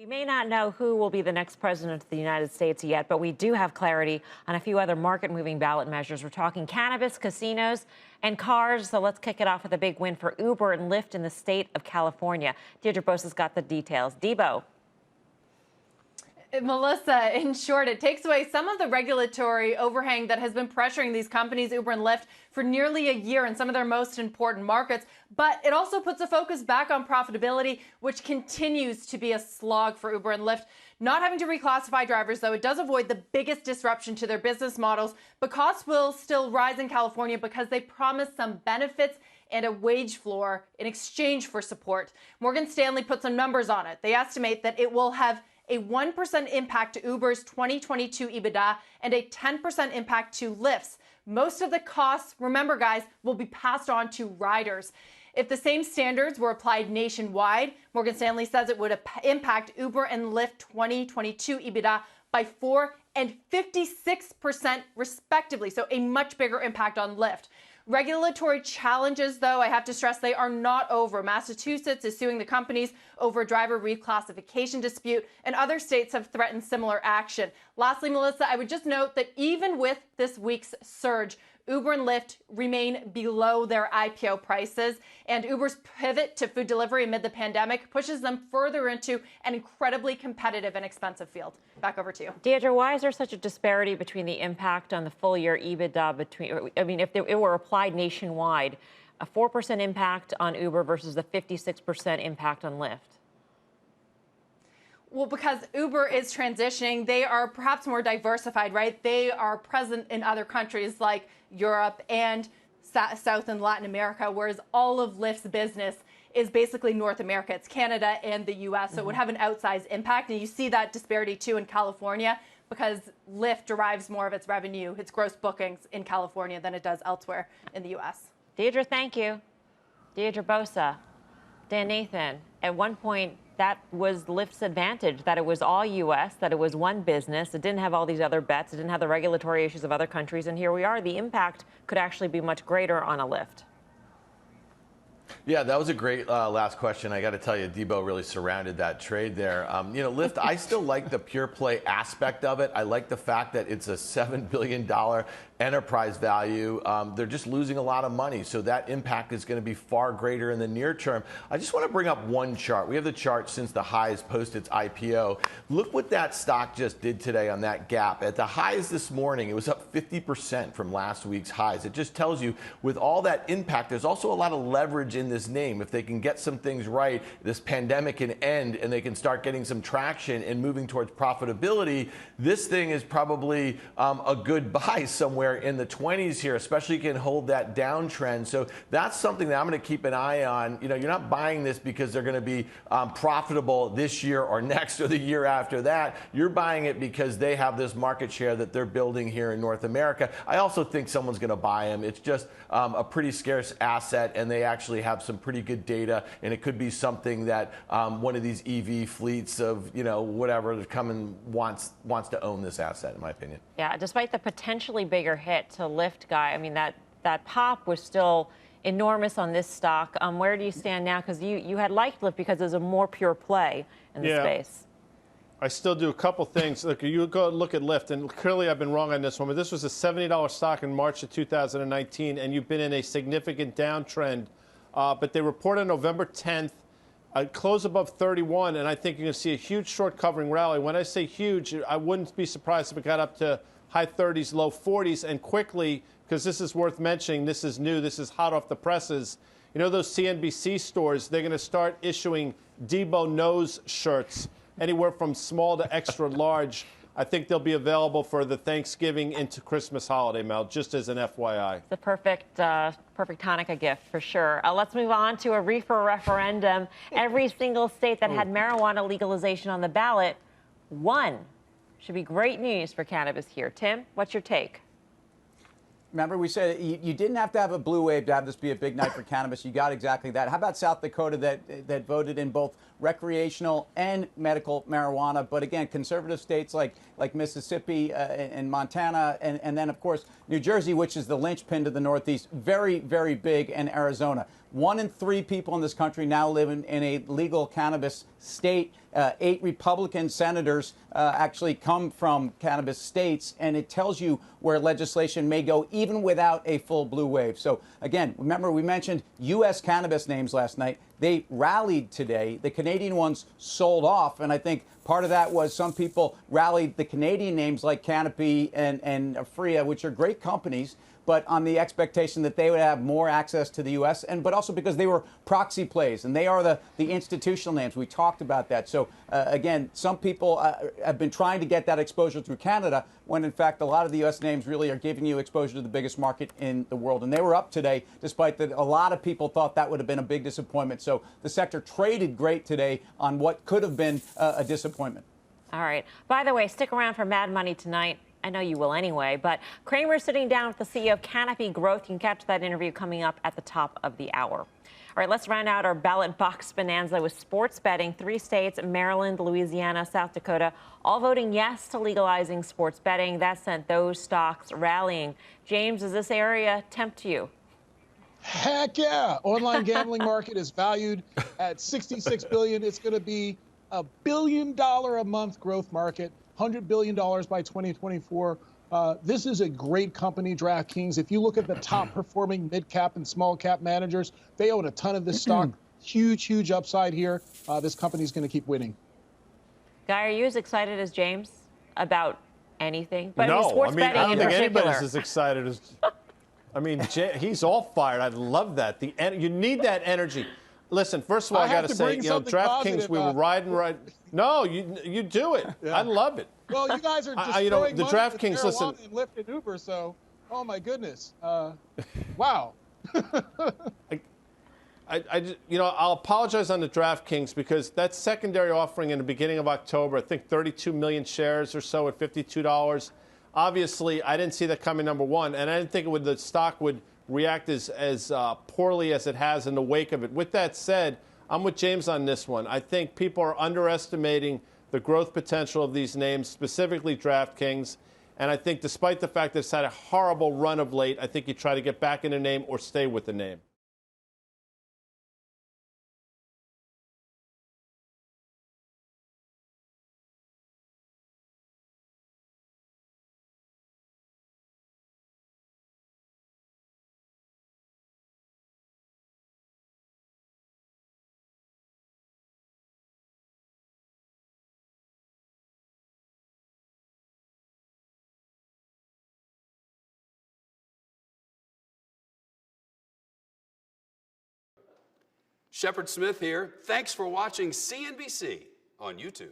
We may not know who will be the next president of the United States yet, but we do have clarity on a few other market-moving ballot measures. We're talking cannabis, casinos, and cars. So let's kick it off with a big win for Uber and Lyft in the state of California. Deirdre Bosa's got the details. Debo. Melissa, in short, it takes away some of the regulatory overhang that has been pressuring these companies, Uber and Lyft, for nearly a year in some of their most important markets. But it also puts a focus back on profitability, which continues to be a slog for Uber and Lyft. Not having to reclassify drivers, though, it does avoid the biggest disruption to their business models. But costs will still rise in California because they promise some benefits and a wage floor in exchange for support. Morgan Stanley put some numbers on it. They estimate that it will have a 1% impact to Uber's 2022 EBITDA and a 10% impact to Lyft's. Most of the costs, remember guys, will be passed on to riders. If the same standards were applied nationwide, Morgan Stanley says it would impact Uber and Lyft 2022 EBITDA by 4% and 56% respectively, so a much bigger impact on Lyft. Regulatory challenges, though, I have to stress, they are not over. Massachusetts is suing the companies over a driver reclassification dispute, and other states have threatened similar action. Lastly, Melissa, I would just note that even with this week's surge, Uber and Lyft remain below their IPO prices, and Uber's pivot to food delivery amid the pandemic pushes them further into an incredibly competitive and expensive field. Back over to you. Deirdre, why is there such a disparity between the impact on the full year EBITDA if it were applied nationwide, a 4% impact on Uber versus the 56% impact on Lyft? Well, because Uber is transitioning, they are perhaps more diversified, right? They are present in other countries like Europe and South and Latin America, whereas all of Lyft's business is basically North America. It's Canada and the U.S., so it would have an outsized impact. And you see that disparity, too, in California because Lyft derives more of its revenue, its gross bookings in California than it does elsewhere in the U.S. Deirdre, thank you. Deirdre Bosa. Dan Nathan, at one point, that was Lyft's advantage, that it was all U.S., that it was one business. It didn't have all these other bets. It didn't have the regulatory issues of other countries. And here we are. The impact could actually be much greater on a Lyft. Yeah, that was a great last question. I got to tell you, Debo really surrounded that trade there. Lyft, I still like the pure play aspect of it. I like the fact that it's a $7 billion enterprise value. They're just losing a lot of money, so that impact is going to be far greater in the near term. I just want to bring up one chart. We have the chart since the highs post its IPO. Look what that stock just did today on that gap. At the highs this morning, it was up 50% from last week's highs. It just tells you, with all that impact, there's also a lot of leverage in this name. If they can get some things right, this pandemic can end and they can start getting some traction and moving towards profitability, this thing is probably a good buy somewhere in the 20s here, especially can hold that downtrend. So that's something that I'm going to keep an eye on. You're not buying this because they're going to be profitable this year or next or the year after that. You're buying it because they have this market share that they're building here in North America. I also think someone's going to buy them. It's just a pretty scarce asset, and they actually have some pretty good data, and it could be something that one of these EV fleets of, whatever, come and wants to own this asset, in my opinion. Yeah, despite the potentially bigger hit to Lyft, Guy, I mean, that pop was still enormous on this stock. Where do you stand now? Because you had liked Lyft because there's a more pure play in the space. I still do a couple things. Look, you go look at Lyft, and clearly I've been wrong on this one, but this was a $70 stock in March of 2019, and you've been in a significant downtrend. But they report on November 10th, close above 31, and I think you're going to see a huge short covering rally. When I say huge, I wouldn't be surprised if it got up to high 30s, low 40s, and quickly, because this is worth mentioning, this is new, this is hot off the presses. Those CNBC stores, they're going to start issuing Debo Knows shirts, anywhere from small to extra large. I think they'll be available for the Thanksgiving into Christmas holiday, Mel, just as an FYI. The perfect Hanukkah gift, for sure. Let's move on to a reefer referendum. Every single state that had marijuana legalization on the ballot won. Should be great news for cannabis here. Tim, what's your take? Remember, we said you didn't have to have a blue wave to have this be a big night for cannabis. You got exactly that. How about South Dakota that voted in both recreational and medical marijuana? But again, conservative states like Mississippi and Montana, and then, of course, New Jersey, which is the linchpin to the Northeast, very, very big, and Arizona. 1 in 3 people in this country now live in a legal cannabis state. 8 Republican senators actually come from cannabis states, and it tells you where legislation may go even without a full blue wave. So again, remember we mentioned U.S. cannabis names last night. They rallied today. The Canadian ones sold off, and I think part of that was some people rallied the Canadian names like Canopy and Afria, which are great companies, but on the expectation that they would have more access to the U.S., but also because they were proxy plays, and they are the institutional names. We talked about that. So, again, some people have been trying to get that exposure through Canada, when, in fact, a lot of the U.S. names really are giving you exposure to the biggest market in the world. And they were up today, despite that a lot of people thought that would have been a big disappointment. So the sector traded great today on what could have been a disappointment. All right. By the way, stick around for Mad Money tonight. I know you will anyway, but Kramer's sitting down with the CEO of Canopy Growth. You can catch that interview coming up at the top of the hour. All right, let's round out our ballot box bonanza with sports betting. 3 states, Maryland, Louisiana, South Dakota, all voting yes to legalizing sports betting. That sent those stocks rallying. James, does this area tempt you? Heck yeah. Online gambling market is valued at $66 billion. It's going to be $1 billion a month growth market. $100 billion by 2024. This is a great company, DraftKings. If you look at the top performing mid-cap and small-cap managers, they own a ton of this stock. Huge, huge upside here. This company is going to keep winning. Guy, are you as excited as James about anything? But No, sports I betting don't in think particular. anybody's as excited as. I mean, he's all fired. I love that. You need that energy. Listen, first of all, I got to say, DraftKings, we were riding right. No, you do it. Yeah. I love it. Well, you guys are destroying the money DraftKings. Listen, and Lyft and Uber, so oh my goodness, wow. I'll apologize on the DraftKings because that secondary offering in the beginning of October, I think 32 million shares or so at $52. Obviously, I didn't see that coming, number one, and I didn't think the stock would react as poorly as it has in the wake of it. With that said, I'm with James on this one. I think people are underestimating the growth potential of these names, specifically DraftKings. And I think despite the fact that it's had a horrible run of late, I think you try to get back in the name or stay with the name. Shepard Smith here. Thanks for watching CNBC on YouTube.